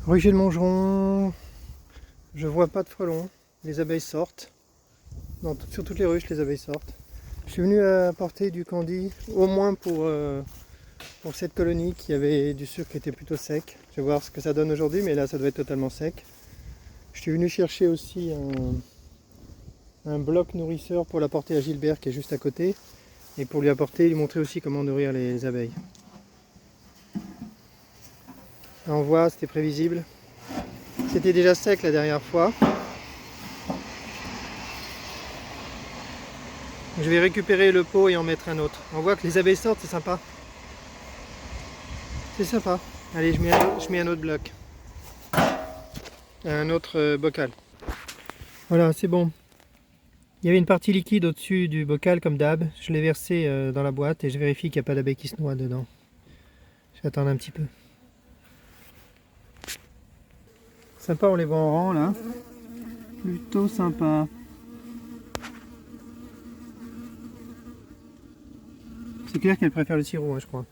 Rucher de Montgeron, je vois pas de frelons, les abeilles sortent. Sur toutes les ruches, les abeilles sortent. Je suis venu apporter du candy, au moins pour cette colonie qui avait du sucre qui était plutôt sec. Je vais voir ce que ça donne aujourd'hui, mais là ça doit être totalement sec. Je suis venu chercher aussi un bloc nourrisseur pour l'apporter à Gilbert qui est juste à côté. Et pour lui apporter, lui montrer aussi comment nourrir les abeilles. Là on voit, c'était prévisible. C'était déjà sec la dernière fois. Je vais récupérer le pot et en mettre un autre. On voit que les abeilles sortent, c'est sympa. C'est sympa. Allez, je mets un autre bloc. Un autre bocal. Voilà, c'est bon. Il y avait une partie liquide au-dessus du bocal comme d'hab. Je l'ai versé dans la boîte et je vérifie qu'il n'y a pas d'abeilles qui se noient dedans. Je vais attendre un petit peu. Sympa, on les voit en rang là. Plutôt sympa. C'est clair qu'elle préfère le sirop, hein, je crois.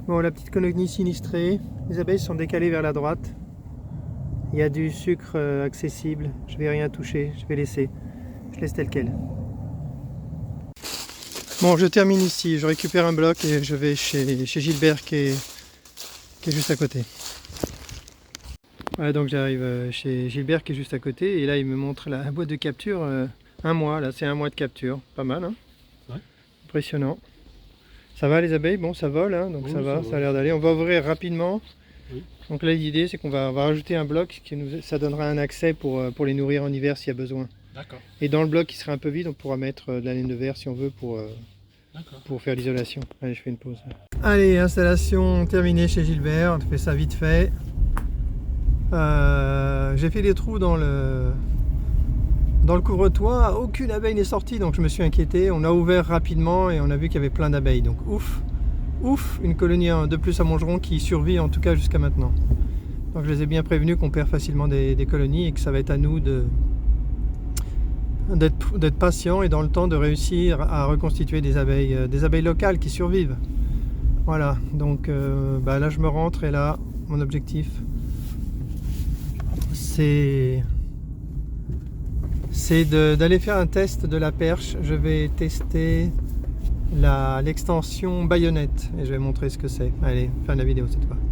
Bon, la petite colonie sinistrée. Les abeilles sont décalées vers la droite. Il y a du sucre accessible. Je vais rien toucher, je vais laisser. Je laisse tel quel. Bon, je termine ici. Je récupère un bloc et je vais chez Gilbert qui est juste à côté. Voilà, donc j'arrive chez Gilbert qui est juste à côté. Et là, il me montre la boîte de capture. Un mois, là, c'est un mois de capture. Pas mal, hein? Ouais. Impressionnant. Ça va les abeilles? Bon, ça vole, hein, donc oui, ça va, ça a l'air d'aller. On va ouvrir rapidement. Oui. Donc là, l'idée, c'est qu'on va rajouter un bloc. Ça donnera un accès pour les nourrir en hiver s'il y a besoin. D'accord. Et dans le bloc qui sera un peu vide, on pourra mettre de la laine de verre si on veut pour faire l'isolation. Allez, je fais une pause. Allez, installation terminée chez Gilbert. On fait ça vite fait. J'ai fait des trous dans le couvre-toit. Aucune abeille n'est sortie, donc je me suis inquiété. On a ouvert rapidement et on a vu qu'il y avait plein d'abeilles. Donc ouf, une colonie de plus à Montgeron qui survit en tout cas jusqu'à maintenant. Donc je les ai bien prévenus qu'on perd facilement des colonies et que ça va être à nous d'être patient et dans le temps de réussir à reconstituer des abeilles locales qui survivent. Voilà, donc là je me rentre et là mon objectif c'est d'aller faire un test de la perche. Je vais tester l'extension baïonnette et je vais montrer ce que c'est. Allez, fin de la vidéo cette fois.